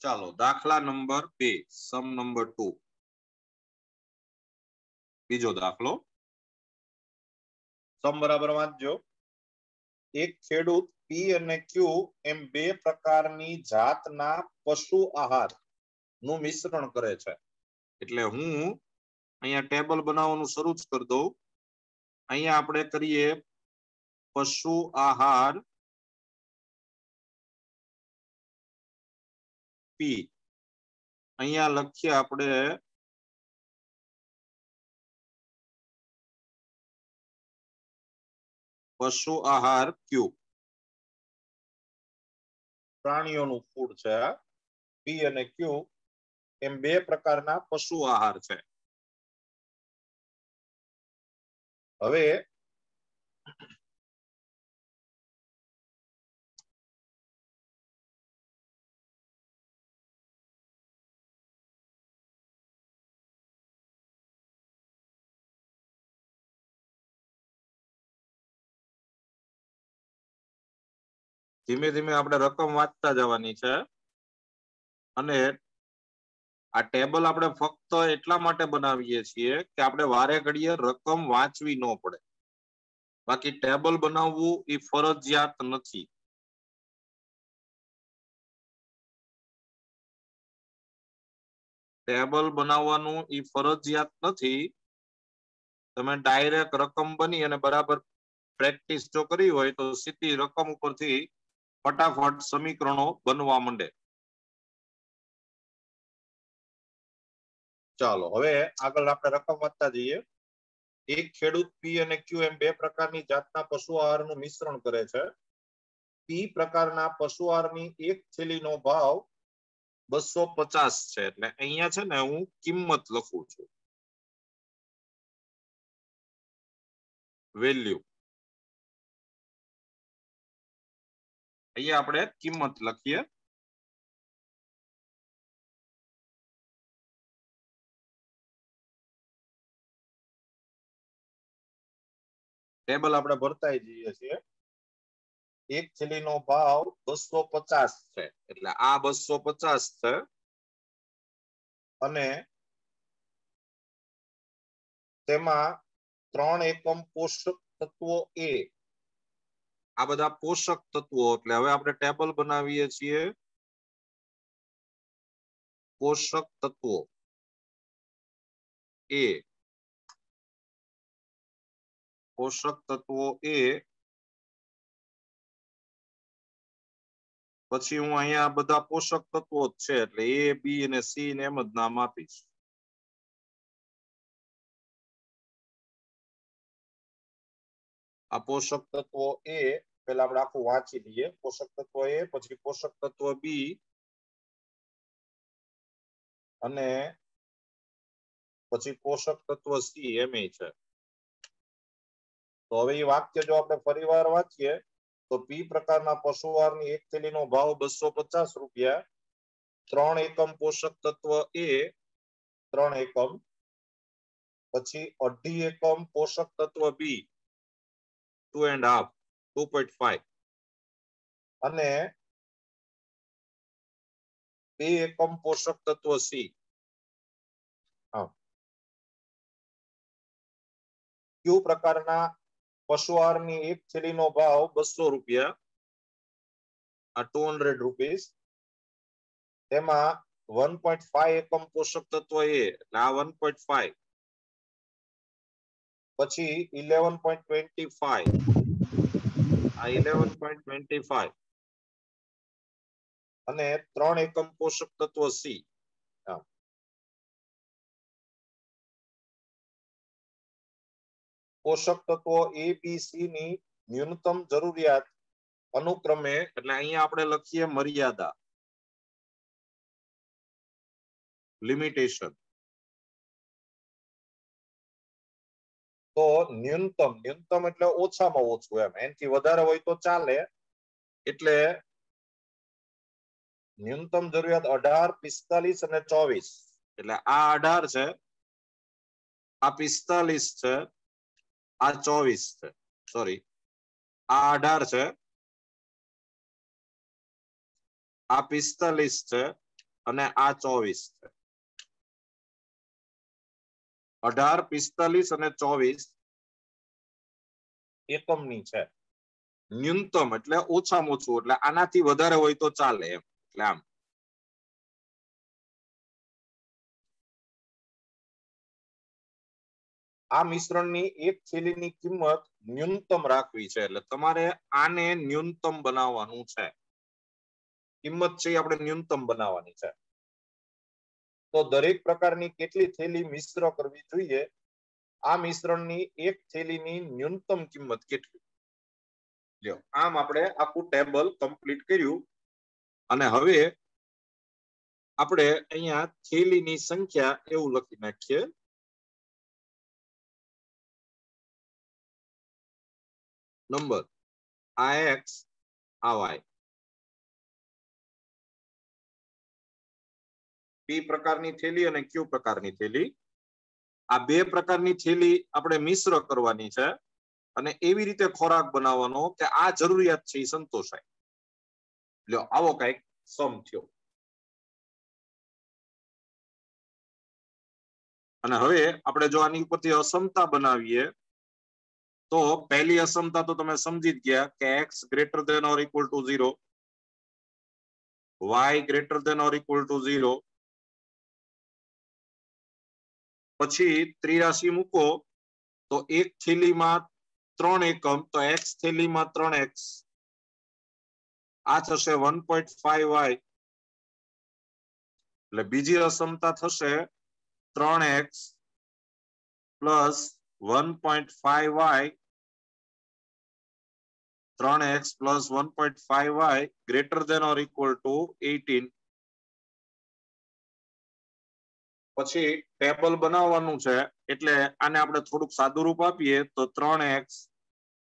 ચાલો દાખલા નંબર 2 સમ નંબર 2 બીજો દાખલો સમ બરાબર વાંચજો એક ખેડૂત પી અને ક્યુ એમ બે પ્રકારની જાતના પશુ આહાર નું મિશ્રણ કરે છે એટલે હું અહીંયા ટેબલ બનાવવાનું શરૂ જ કરી દઉં અહીંયા આપણે કરીએ પશુ આહાર પી અહીંયા લખીએ આપણે પશુ આહાર ક્યુ પ્રાણીઓનું ફૂડ છે પી અને ક્યુ એમ બે પ્રકારના પશુ આહાર છે હવે ધીમે ધીમે આપણે રકમ વાંચતા જવાની છે અને આ ટેબલ આપણે ફક્ત એટલા માટે બનાવીએ છીએ કે આપણે વારે ઘડીએ રકમ વાંચવી ન પડે બાકી ટેબલ બનાવવું એ ફરજિયાત નથી ટેબલ બનાવવાનું એ ફરજિયાત નથી તમે ડાયરેક્ટ રકમ બની અને બરાબર પ્રેક્ટિસ જો કરી હોય તો સીધી રકમ ઉપરથી ફટાફટ સમીકરણો બનવા માંડે ચાલો હવે આગળ આપણે રકમ વાંચતા જઈએ એક ખેડૂત પી અને ક્યુ એમ બે પ્રકારની જાતના પશુ આહારનું મિશ્રણ કરે છે પી પ્રકારના પશુ આહારની એક થેલીનો ભાવ 250 છે એટલે અહીંયા છે ને હું કિંમત લખું છું વેલ્યુ અહીંયા આપણે કિંમત લખીએ ટેબલ આપણે ભરતા જઈએ છીએ એક થેલીનો ભાવ 250 છે એટલે આ 250 છે અને તેમાં 3 એકમ પોષક તત્વો એ આ બધા પોષક તત્વો એટલે હવે આપણે ટેબલ બનાવીએ છીએ પોષક તત્વો એ પોષક તત્વો એ પછી હું અહીંયા બધા પોષક તત્વો જ છે એટલે એ બી અને સી ને એમ જ નામ આપીશ આ પોષક તત્વો એ પેલા આપણે આખું વાંચી લઈએ પોષક તત્વો એ પછી પોષક તત્વ બી અને પછી પોષક તત્વ સી એમ છે તો હવે એ વાક્ય જો આપણે ફરીવાર વાંચીએ તો પી પ્રકારના પશુ આહારની એક થેલીનો ભાવ 250 રૂપિયા 3 એકમ પોષક તત્વ એ 3 એકમ પછી 2.5 એકમ પોષક તત્વ બી 2.5 2.5 અને 2 એકમ પોષક તત્વ સી ક્યુ પ્રકારના પશુ આહારની એક થેલીનો ભાવ 200 રૂપિયા આ 200 રૂપીસ તેમાં 1.5 એકમ પોષક તત્વ એ એટલે આ 1.5 પછી 11.25 આ 11.25 અને 3 એકમ પોષક તત્વ સી પોષક તત્વો એ બી સી ની ન્યૂનતમ જરૂરિયાત અનુક્રમે એટલે અહીંયા આપણે લખીએ મર્યાદા લિમિટેશન તો ન્યૂનતમ એટલે ઓછામાં ઓછું એમ એનાથી વધારે હોય તો ચાલે એટલે ન્યૂનતમ જરૂરિયાત 18 45 અને 24 એટલે આ 18 છે આ 45 છે આ 24 છે સોરી આ 18 છે આ 45 છે અને આ 24 છે. 18, 45 અને 24 એકમની છે. ન્યૂનતમ એટલે ઓછામાં ઓછું, એટલે આનાથી વધારે હોય તો ચાલે એમ. એટલે આમ આ મિશ્રણની એક થેલીની કિંમત ન્યૂનતમ રાખવી છે. એટલે તમારે આને ન્યૂનતમ બનાવવાનું છે. કિંમત છે આપણે ન્યૂનતમ બનાવવાની છે. તો દરેક પ્રકારની કેટલી થેલી મિશ્ર કરવી જોઈએ? આ મિશ્રણની એક થેલીની ન્યૂનતમ કિંમત કેટલી? જો આમ આપણે આખું ટેબલ કમ્પ્લીટ કર્યું અને હવે આપણે અહીંયા થેલીની સંખ્યા એવું લખી નાખીએ. નંબર આ એક્સ આ વાય. પી પ્રકારની થેલી અને ક્યુ પ્રકારની થેલી. આ બે પ્રકારની થેલી આપણે મિશ્ર કરવાની છે અને એવી રીતે ખોરાક બનાવવાનો કે આ જરૂરિયાત છે એ સંતોષાય. લ્યો આવો કઈક સમ થયો. અને હવે આપણે જો આની ઉપરથી અસમતા બનાવીએ તો પહેલી અસમતા તો તમે સમજી જ ગયા કે X greater than or equal to 0, Y greater than or equal to 0. પછી ત્રિરાશી મૂકો તો એક થેલીમાં 3 એકમ, તો એક્સ થેલીમાં 3x, આ થશે 1.5y. એટલે બીજી અસમતા થશે 3x plus 1.5y, 3x plus 1.5y greater than or equal to 18. પછી ટેબલ બનાવવાનું છે એટલે આને આપણે થોડુંક સાદું રૂપ આપીએ તો 3x,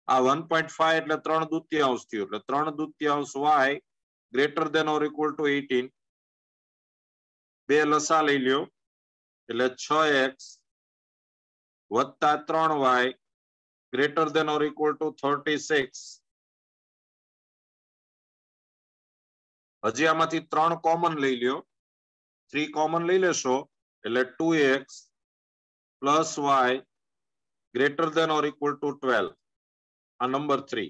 આ 1.5 એટલે 3 દૂતીયાંશ થયું, એટલે 3 દૂતીયાંશ y greater than or equal to 18. બે લસા લઈ લ્યો એટલે 6x વત્તા 3y greater than or equal to 36. હજી આમાંથી 3 કોમન લઈ લ્યો, 3 કોમન લઈ લેશો એટલે 2x plus y greater than or equal to 12. આ નંબર 3,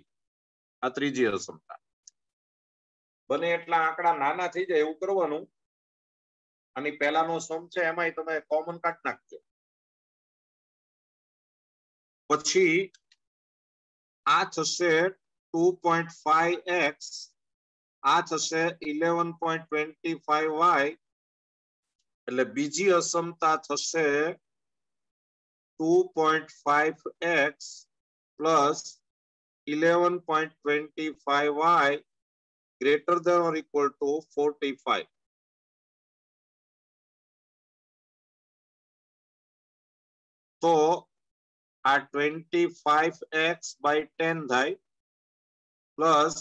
આ ત્રીજી અસમતા. બને એટલા આંકડા નાના થઈ જાય એવું કરવાનું. અને પહેલાનો સમ છે એમાંય તમે કોમન કાઢી નાખજો. પછી આ થશે 2.5x, આ થશે 11.25y. એટલે બીજી અસમતા થશે 2.5x plus 11.25y greater than or equal to 45. તો આ 25x by 10 થાય પ્લસ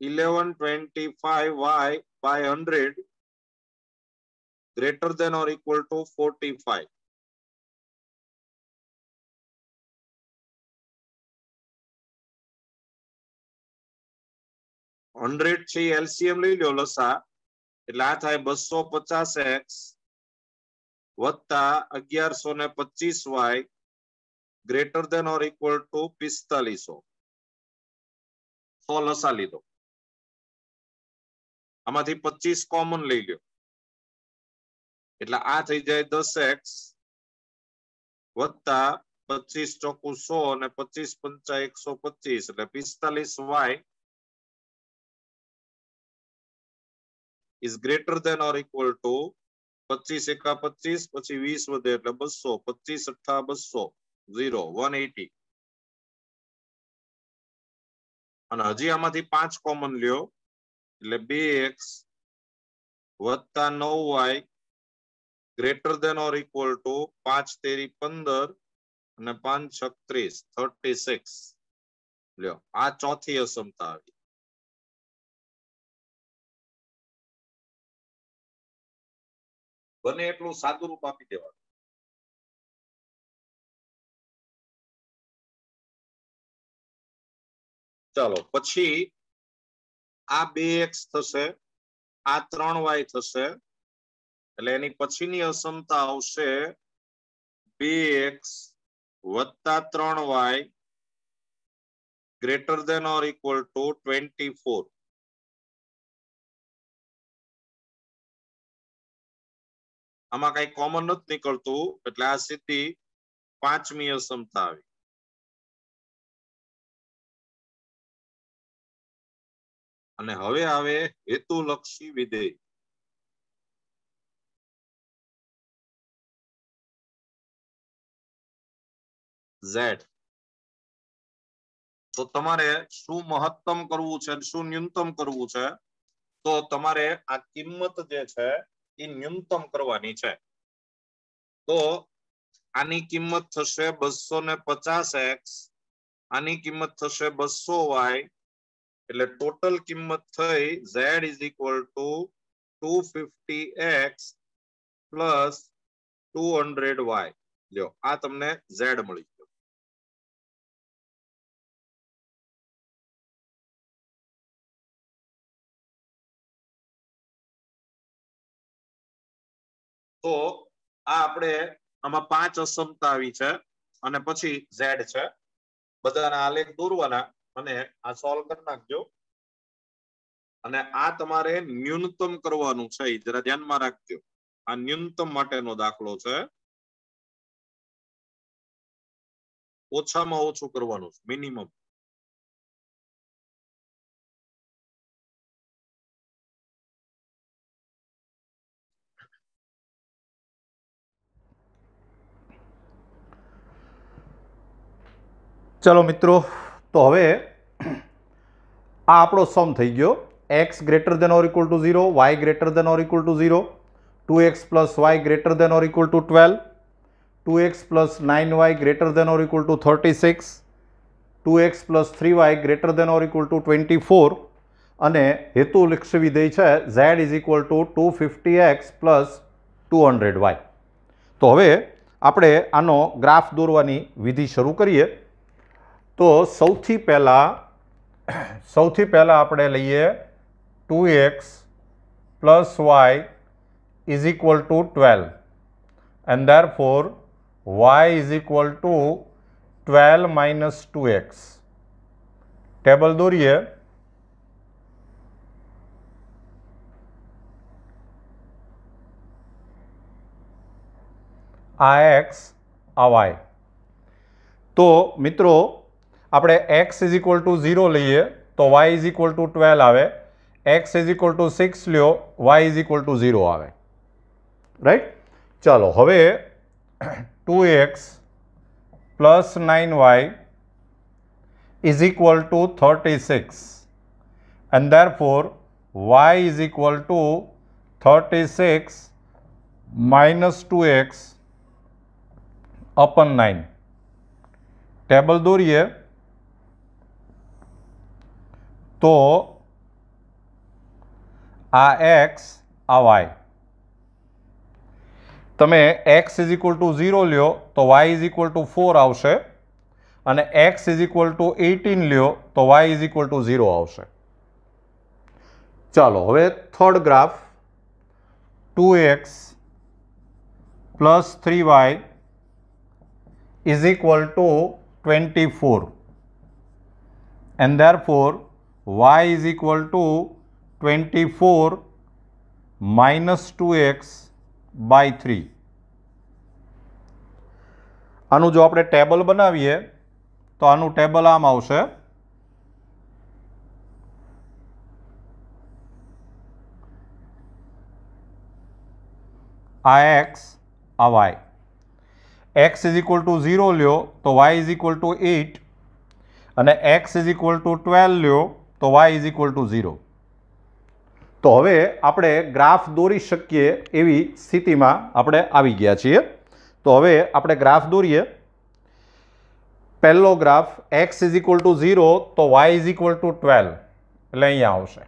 1125y by 100 greater than or equal to 45. Hundred છે એલસીએમ લઈ લો લસા એટલે આ થાય 250x વત્તા 1125y greater than or equal to 4500. 100 લસા લીધો, આમાંથી 25 કોમન લઈ લ્યો એટલે આ થઈ જાય 10x વત્તા 25 ચોકુ 100 અને 25 પંચા 125 એટલે 45y is greater than or equal to 25 એકા 25 પછી 20 વધે એટલે 200, 25 અઠ્ઠા 200, 0, 180. અને હજી આમાંથી 5 કોમન લ્યો એટલે 2x વત્તા 9y greater than or equal to 5 તેરી 15 અને 5 છક 30, 36. લ્યો આ ચોથી અસમતા આવી. બને એટલું સાદું રૂપ આપી દેવાનું. ચાલો પછી આ 2x થશે આ 3y થશે એટલે એની પછીની અસમતા આવશે 2x વત્તા 3y greater than or equal to 24. આમાં કઈ કોમન નથી નીકળતું એટલે આ સીધી પાંચમી અસમતા આવી. અને હવે આવે હેતુલક્ષી વિધેય. Z. તો તમારે શું મહત્તમ કરવું છે શું ન્યૂનતમ કરવું છે તો તમારે આ કિંમત જે છે એ ન્યૂનતમ કરવાની છે. તો આની કિંમત થશે 250x, આની કિંમત થશે 200y, એટલે ટોટલ કિંમત થઈ z is equal to 250x plus 200y. લ્યો આ તમને z મળી ગયો. તો આ આપણે આમાં 5 અસમતા આવી છે અને પછી z છે. બધાના આલેખ દોરવાના અને આ સોલ્વ કરી નાખજો. અને આ તમારે ન્યૂનતમ કરવાનું છે જરા ધ્યાનમાં રાખજો. આ ન્યૂનતમ માટેનો દાખલો છે. ઓછામાં ઓછું કરવાનું છે મિનિમમ. ચલો મિત્રો, તો હવે આ આપણો સમ થઈ ગયો. x greater than or equal to 0, y greater than or equal to 0, 2x plus y greater than or equal to 12, 2x plus 9y greater than or equal to 36, 2x plus 3y greater than or equal to 24 અને હેતુલક્ષી વિધેય છે z is equal to 250x plus 200y. તો હવે આપણે આનો graph દોરવાની વિધિ શરૂ કરીએ. તો સૌથી પહેલા આપણે લઈએ 2x plus y is equal to 12 and therefore y is equal to 12 minus 2x. Table દોરીએ. આ x આ y. તો મિત્રો આપણે x ઇઝ ઇક્વલ ટુ 0 લઈએ તો y ઇઝ ઇક્વલ ટુ 12 આવે. x ઇઝ ઇક્વલ ટુ 6 લ્યો y ઇઝ ઇક્વલ ટુ 0 આવે. રાઈટ. ચાલો હવે 2x plus 9y is equal to 36 and therefore y is equal to 36 minus 2x અપન 9. Table દોરીએ તો આ x આ y. તમે x ઇઝ ઇક્વલ ટુ 0 લ્યો તો y ઇઝ ઇક્વલ ટુ 4 આવશે અને x ઇઝ ઇક્વલ ટુ 18 લ્યો તો y ઇઝ ઇક્વલ ટુ 0 આવશે. ચાલો હવે third graph 2x plus 3y is equal to 24 and therefore y is equal to 24 minus 2x by 3. આનું જો આપણે ટેબલ બનાવીએ તો આનું ટેબલ આમ આવશે. આ x આ y. x is equal to 0 લ્યો તો y ઇઝ ઇક્વલ ટુ 8 અને x ઇઝ ઇક્વલ ટુ 12 લ્યો તો y ઇઝ ઇક્વલ ટુ 0. તો હવે આપણે ગ્રાફ દોરી શકીએ એવી સ્થિતિમાં આપણે આવી ગયા છીએ. તો હવે આપણે ગ્રાફ દોરીએ. પહેલો graph x is equal to 0 તો y ઇઝ ઇક્વલ ટુ 12 એટલે અહીંયા આવશે.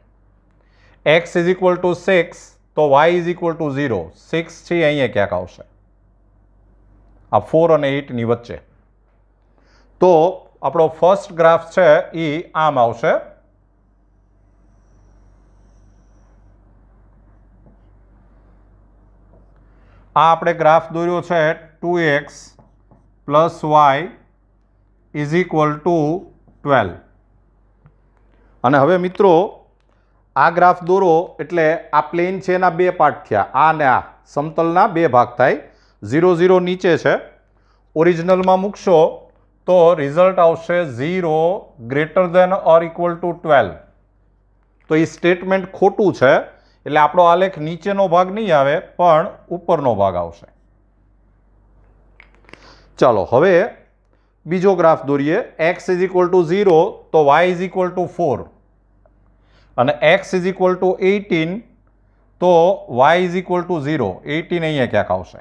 x ઇઝ ઇક્વલ ટુ 6 તો y ઇઝ ઇક્વલ ટુ 0, 6 છે અહીંયા ક્યાંક આવશે. આ 4 અને 8 ની વચ્ચે. તો આપણો ફર્સ્ટ ગ્રાફ છે એ આમ આવશે. આ આપણે ગ્રાફ દોર્યો છે 2x + y = 12. અને હવે મિત્રો આ ગ્રાફ દોરો એટલે આ પ્લેન છે એના બે પાર્ટ થયા, આ અને આ સમતલના બે ભાગ થાય. 0 0 નીચે છે, ઓરિજિનલમાં મૂકશો તો રિઝલ્ટ આવશે 0 > 12. તો એ સ્ટેટમેન્ટ ખોટું છે, એટલે આપણો આલેખ નીચેનો ભાગ નહીં આવે પણ ઉપરનો ભાગ આવશે. ચાલો હવે બીજો ગ્રાફ દોરીએ. x = 0 તો y = 4 અને x = 18 તો y = 0. 18 અહીંયા ક્યાંક આવશે.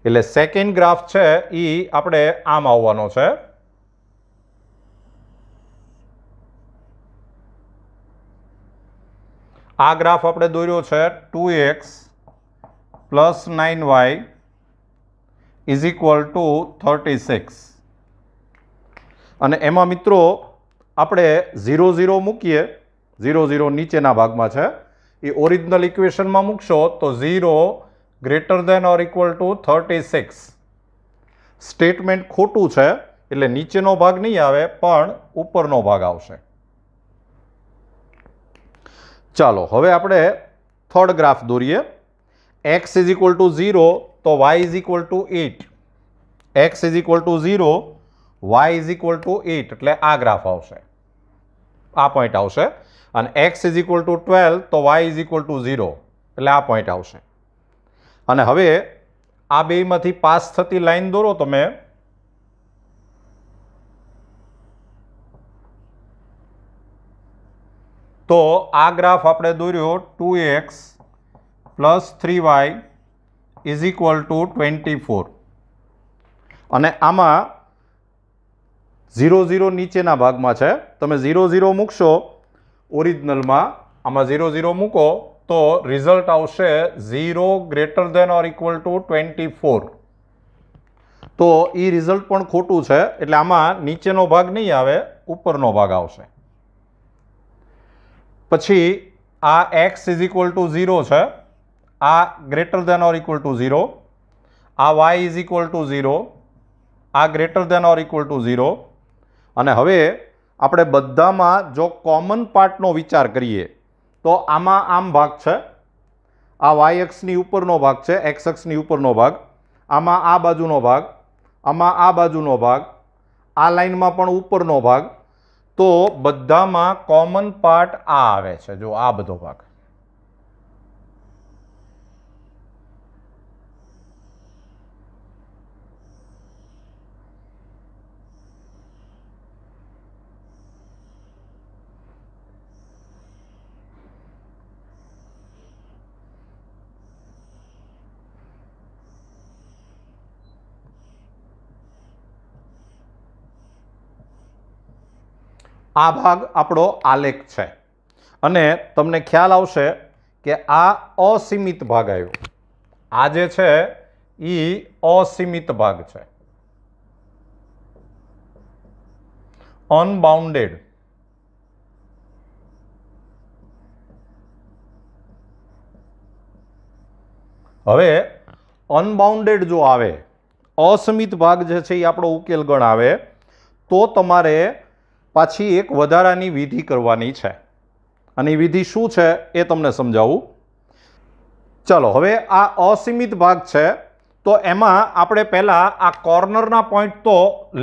એટલે સેકન્ડ ગ્રાફ છે એ આપણે આમ આવવાનો છે. આ ગ્રાફ આપણે દોર્યો છે 2x + 9y = 36. અને એમાં મિત્રો આપણે 0 0 મૂકીએ, 0 0 નીચેના ભાગમાં છે, એ ઓરિજિનલ ઇક્વેશનમાં મૂકશો તો 0 > 36. સ્ટેટમેન્ટ ખોટું છે એટલે નીચેનો ભાગ નહીં આવે પણ ઉપરનો ભાગ આવશે. ચાલો હવે આપણે થર્ડ ગ્રાફ દોરીએ. x = 0 તો y = 8. x = 0 y = 8 એટલે આ ગ્રાફ આવશે, આ પોઈન્ટ આવશે. અને x = 12 તો y = 0 એટલે આ પોઈન્ટ આવશે. અને હવે આ બેમાંથી પાસ થતી લાઈન દોરો તમે. તો આ ગ્રાફ આપણે દોર્યો 2x + 3y = 24. અને આમાં 0 0 નીચેના ભાગમાં છે, તમે 0 0 મૂકશો ઓરિજિનલમાં, આમાં 0 0 મૂકો તો રિઝલ્ટ આવશે 0 > 24. તો એ રિઝલ્ટ પણ ખોટું છે, એટલે આમાં નીચેનો ભાગ નહીં આવે, ઉપરનો ભાગ આવશે. પછી આ x = 0 છે, આ greater than or equal to 0, આ y = 0, આ greater than or equal to 0. અને હવે આપણે બધામાં જો કોમન પાર્ટનો વિચાર કરીએ તો આમાં આમ ભાગ છે, આ y અક્ષની ઉપરનો ભાગ છે, x અક્ષની ઉપરનો ભાગ, આમાં આ બાજુનો ભાગ, આમાં આ બાજુનો ભાગ, આ લાઈનમાં પણ ઉપરનો ભાગ. તો બધામાં કોમન પાર્ટ આ આવે છે, જો આ બધો ભાગ. આ ભાગ આપણો આલેખ છે અને તમને ખ્યાલ આવશે કે આ અસીમિત ભાગ આવ્યો. આ જે છે એ અસીમિત ભાગ છે, અનબાઉન્ડેડ. હવે અનબાઉન્ડેડ જો આવે, અસીમિત ભાગ જે છે એ આપણો ઉકેલ ગણ આવે, તો તમારે પાછી એક વધારાની વિધિ કરવાની છે. અને એ વિધિ શું છે એ તમને સમજાવું. ચાલો હવે આ અસીમિત ભાગ છે તો એમાં આપણે પહેલાં આ કોર્નરના પોઈન્ટ તો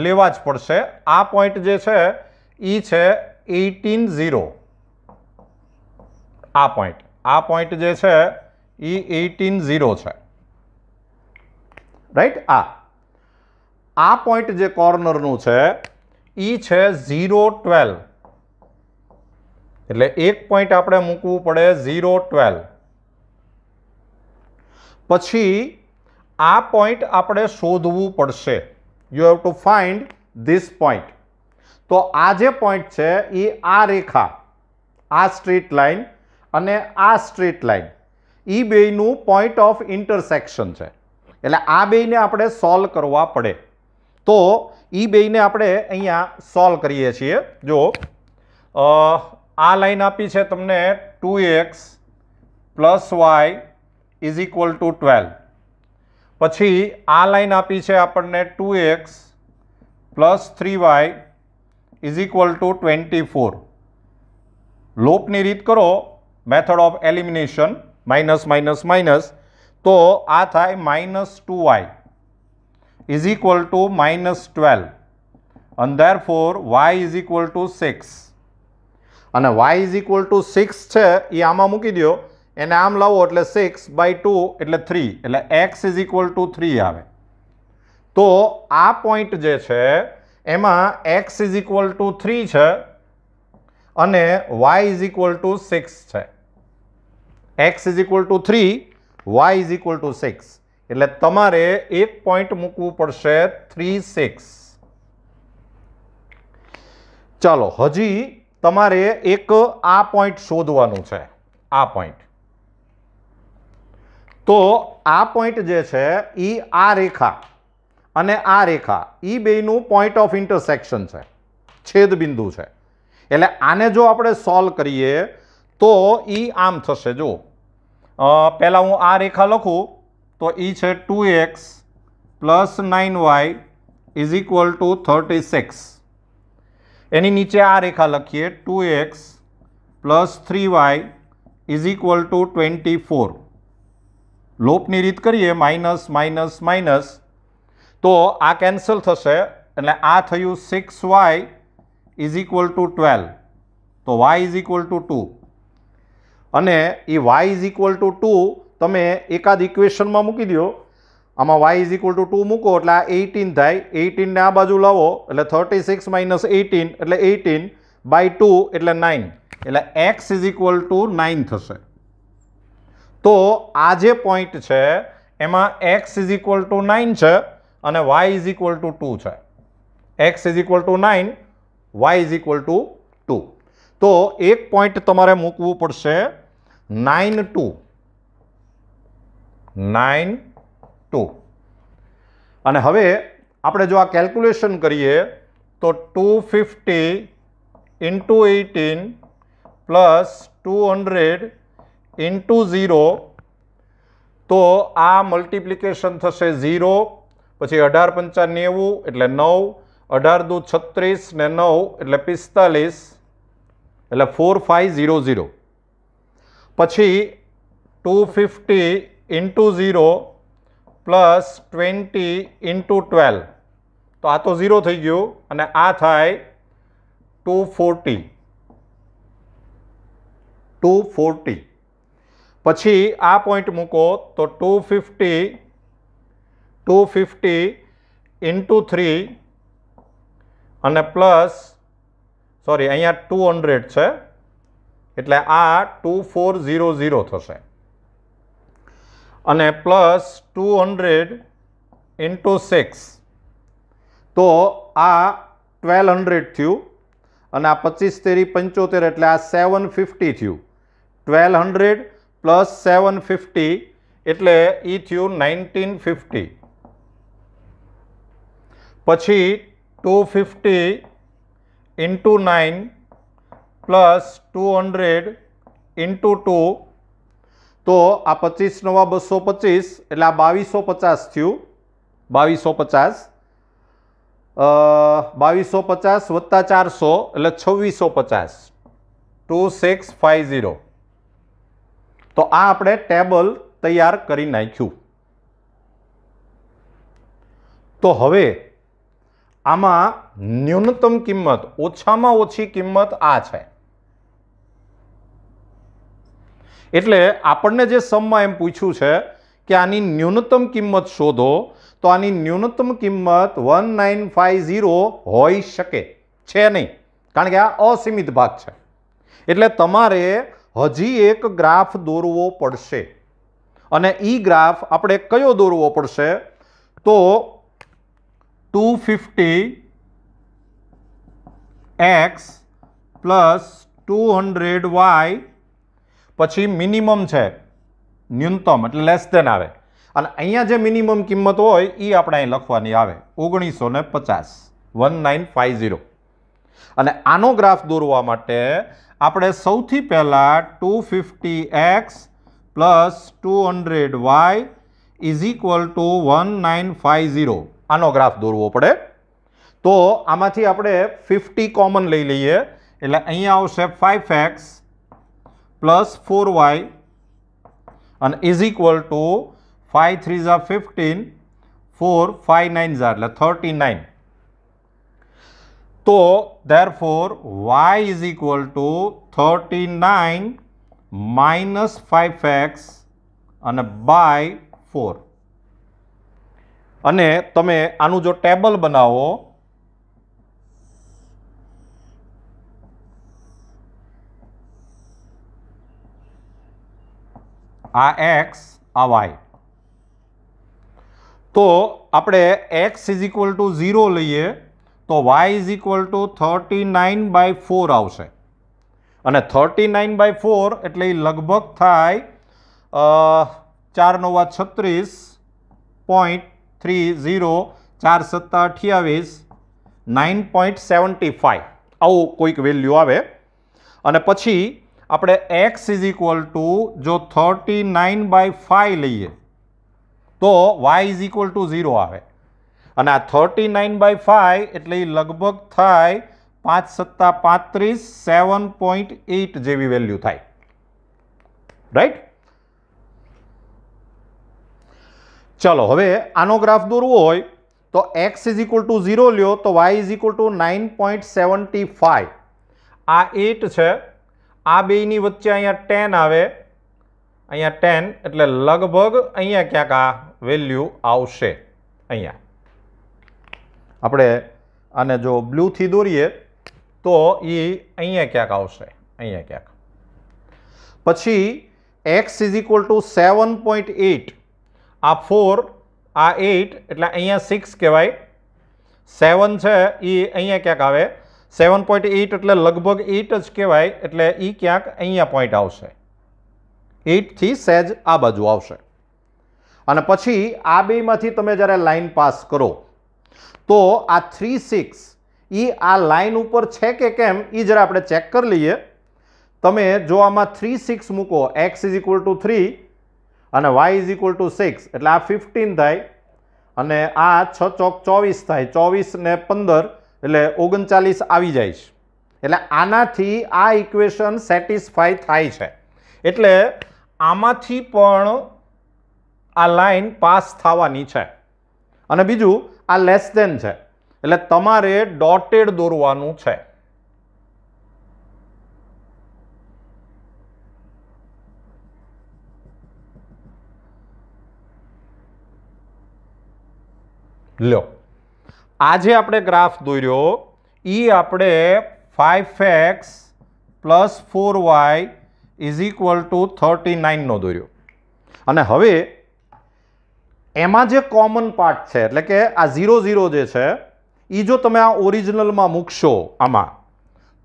લેવા જ પડશે. આ પોઈન્ટ જે છે એ છે 18 0. આ પોઈન્ટ જે છે એ 18 0 છે, રાઈટ. આ પોઈન્ટ જે કોર્નરનું છે એ છે 0 12. એટલે એક પોઈન્ટ આપણે મૂકવું પડે 0 12. પછી આ પોઈન્ટ આપણે શોધવું પડશે. You have to find this point. તો આ જે પોઈન્ટ છે એ આ રેખા, આ સ્ટ્રેટ લાઈન અને આ સ્ટ્રેટ લાઈન, એ બેયનું પોઈન્ટ ઓફ ઇન્ટરસેક્શન છે. એટલે આ બેયને આપણે સોલ્વ કરવા પડે. તો એ બેયને આપણે અહીંયા સોલ્વ કરીએ છીએ. જો આ લાઈન આપી છે તમને 2x + y = 12. પછી આ લાઈન આપી છે આપણને 2x plus 3y is equal to 24. લોપની રીત કરો, method of elimination, minus minus minus, તો આ થાય -2y is equal to -12 and therefore y is equal to 6. અને y is equal to 6 છે એ આમાં મૂકી દો, એને આમ લાવો એટલે 6/2 એટલે 3, એટલે x is equal to 3 આવે. તો આ પોઈન્ટ જે છે એમાં x is equal to 3 છે અને y is equal to 6 છે. x is equal to 3, y is equal to 6, એટલે તમારે એક પોઈન્ટ મૂકવું પડશે 3, 6. ચાલો, હજી તમારે એક આ પોઈન્ટ શોધવાનું છે. આ પોઈન્ટ, તો આ પોઈન્ટ જે છે એ આ રેખા અને આ રેખા એ બેયનું પોઈન્ટ ઓફ ઇન્ટરસેક્શન છે, છેદ બિંદુ છે. એટલે આને જો આપણે સોલ્વ કરીએ તો એ આમ થશે. જો પહેલા હું આ રેખા લખું તો એ છે 2x plus 9y is equal to 36. એની નીચે આ રેખા લખીએ 2x plus 3y is equal to 24. લોપની રીત કરીએ, માઇનસ માઇનસ માઇનસ, તો આ કેન્સલ થશે એટલે આ થયું 6y ઇઝ ઇક્વલ ટુ 12. તો y ઇઝ ઇક્વલ ટુ 2 અને એ y ઇઝ ઇક્વલ ટુ 2 તમે એકાદ ઇક્વેશનમાં મૂકી દો. આમાં y ઇઝ ઇક્વલ ટુ 2 મૂકો એટલે આ 18 થાય. 18 ને આ બાજુ લાવો એટલે 36 માઇનસ 18 એટલે 18/2 એટલે 9, એટલે x ઇઝ ઇક્વલ ટુ 9 થશે. તો આ જે પોઈન્ટ છે એમાં x ઇઝ ઇક્વલ ટુ 9 છે અને y ઇઝ ઇક્વલ ટુ 2 છે. x is equal to 9, y is equal to 2. તો એક પોઈન્ટ તમારે મૂકવું પડશે 9, 2. 9, 2. અને હવે આપણે જો આ કેલ્ક્યુલેશન કરીએ તો 250 into 18 પ્લસ 200 into 0, તો આ મલ્ટિપ્લિકેશન થશે 0, પછી 18 × 5 = 90 એટલે 9, 18 દુ 36 ને 9 એટલે 45, એટલે 4500. પછી 250 into 0 પ્લસ 20 into 12, તો આ તો 0 થઈ ગયું અને આ થાય 240. પછી આ પોઈન્ટ મૂકો તો 250 into 3 અને પ્લસ, સોરી અહીંયા 200 છે એટલે આ 2400 થશે અને પ્લસ 200 into 6, તો આ 1200 થયું અને આ 25 × 3 = 75 એટલે આ 750 થયું. 1200 પ્લસ 750 એટલે એ થયું 1950. પછી 250 into 9 પ્લસ 200 into 2, તો આ 25 × 9 = 225 એટલે આ 2250 થયું. 2250 વત્તા 400 એટલે 2650. 2650. તો આ આપણે ટેબલ તૈયાર કરી નાખ્યું. તો હવે આમાં ન્યૂનતમ કિંમત, ઓછામાં ઓછી કિંમત આ છે. એટલે આપણને જે સમમાં એમ પૂછ્યું છે કે આની ન્યૂનતમ કિંમત શોધો, તો આની ન્યૂનતમ કિંમત 1950 હોઈ શકે છે નહીં, કારણ કે આ અસીમિત ભાગ છે. એટલે તમારે હજી એક ગ્રાફ દોરવો પડશે અને ઈ ગ્રાફ આપણે કયો દોરવો પડશે તો 250x પ્લસ 200y, પછી મિનિમમ છે, ન્યૂનતમ એટલે લેસ ધેન આવે, અને અહીંયા જે મિનિમમ કિંમત હોય એ આપણે અહીં લખવાની આવે 1950, 1950. અને આનો ગ્રાફ દોરવા માટે આપણે સૌથી પહેલા 250x plus 200y is equal to 1950 આનો ગ્રાફ દોરવો પડે. તો આમાંથી આપણે 50 કોમન લઈ લઈએ એટલે અહીંયા આવશે 5x પ્લસ 4y અને is equal to 5 3 Jha 15 4 5 9 Jha એટલે 39. તો therefore y is equal to 39 minus 5x અને by 4. અને તમે આનું જો ટેબલ બનાવો આ x આ y તો આપણે x is equal to 0 લઈએ તો y is equal to 39/4 આવશે અને 39/4 એટલે લગભગ થાય 4 9 36.30 4 7 28 9.75 આવું કોઈક વેલ્યુ આવે. અને પછી આપણે x is equal to જો 39/5 લઈએ તો y is equal to 0 આવે અને આ 39/5 એટલે લગભગ થાય 5 7 35 7.8 જેવી વેલ્યુ થાય. રાઈટ. ચલો હવે આનો ગ્રાફ દોરવો હોય તો x is equal to 0 લ્યો તો y is equal to 9.75. આ 8 છે આ બેની વચ્ચે અહીંયા 10 આવે અહીંયા 10 એટલે લગભગ અહીંયા ક્યાંક આ વેલ્યુ આવશે. અહીંયા આપણે આને જો બ્લુથી દોરીએ તો એ અહીંયા ક્યાંક આવશે અહીંયા ક્યાંક. પછી x is equal to 7.8 આ 4 આ 8 એટલે અહીંયા 6 કહેવાય 7 છે એ અહીંયા ક્યાંક આવે 7.8 એટલે લગભગ 8 જ કહેવાય એટલે એ ક્યાંક અહીંયા પોઈન્ટ આવશે 8 થી સહેજ આ બાજુ આવશે. અને પછી આ બેમાંથી તમે જ્યારે લાઈન પાસ કરો તો આ 3 6 એ આ લાઈન ઉપર છે કે કેમ એ જરા આપણે ચેક કરી લઈએ. તમે જો આમાં 3 6 મૂકો x is equal to 3 અને y is equal to 6 એટલે આ 15 થાય અને આ 6 ચોક 24 થાય 24 ને 15 એટલે 39 આવી જાય છે. એટલે આનાથી આ ઇક્વેશન સેટિસ્ફાય થાય છે એટલે આમાંથી પણ આ લાઈન પાસ થવાની છે. અને બીજું આ લેસ ધેન છે એટલે તમારે ડોટેડ દોરવાનું છે. લો આજે આપણે ગ્રાફ દોર્યો એ આપણે 5x plus 4y is equal to 39 નો દોર્યો. અને હવે એમાં જે કોમન પાર્ટ છે એટલે કે આ 0 0 જે છે એ જો તમે આ ઓરિજિનલમાં મૂકશો આમાં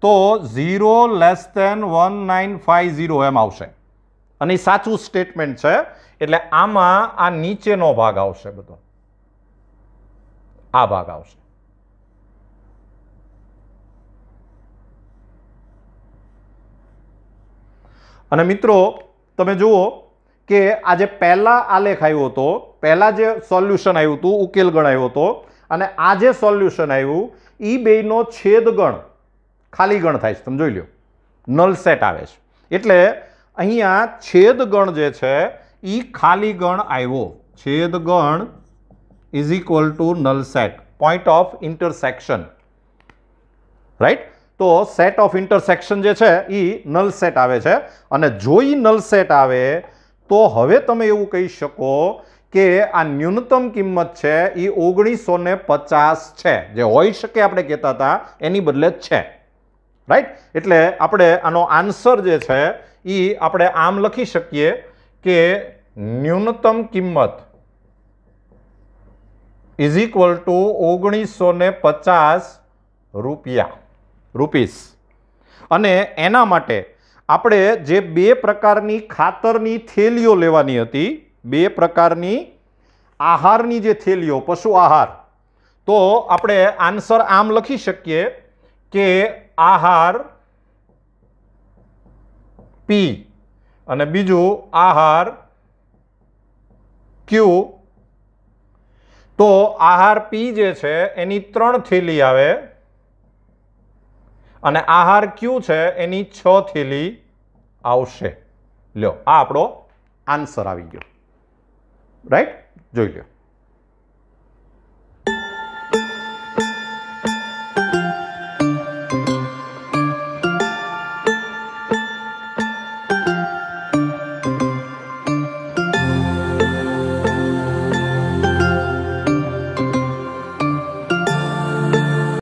તો 0 લેસ ધેન 1950 એમ આવશે અને એ સાચું સ્ટેટમેન્ટ છે એટલે આમાં આ નીચેનો ભાગ આવશે બધો આ ભાગ આવશે. અને મિત્રો તમે જુઓ કે આ જે પહેલા આલેખ આવ્યો હતો પહેલા જે સોલ્યુશન આવ્યું હતું ઉકેલ ગણ આવ્યો હતો અને આ જે સોલ્યુશન આવ્યું એ બેનો છેદ ગણ ખાલી ગણ થાય છે. તમે જોઈ લો નલ સેટ આવે છે એટલે અહીંયા છેદ ગણ જે છે એ ખાલી ગણ આવ્યો. છેદ ગણ is equal to null set point of intersection. Right. તો સેટ ઓફ ઇન્ટરસેક્શન જે છે એ નલ સેટ આવે છે અને જો એ નલ સેટ આવે તો હવે તમે એવું કહી શકો કે આ ન્યૂનતમ કિંમત છે એ 1950 છે. જે હોઈ શકે આપણે કહેતા હતા એની બદલે જ છે. રાઈટ. એટલે આપણે આનો આન્સર જે છે એ આપણે આમ લખી શકીએ કે ન્યૂનતમ કિંમત ઇઝ ઇક્વલ ટુ 1950 રૂપીસ. અને એના માટે આપણે જે બે પ્રકારની ખાતરની થેલીઓ લેવાની હતી બે પ્રકારની આહારની જે થેલીઓ પશુ આહાર તો આપણે આન્સર આમ લખી શકીએ કે આહાર પી અને બીજું આહાર ક્યુ, તો આહાર પી જે છે એની 3 થેલી આવે અને આહાર ક્યુ છે એની 6 થેલી આવશે. લ્યો, આ આપણો આન્સર આવી ગયો. રાઈટ, જોઈ લ્યો.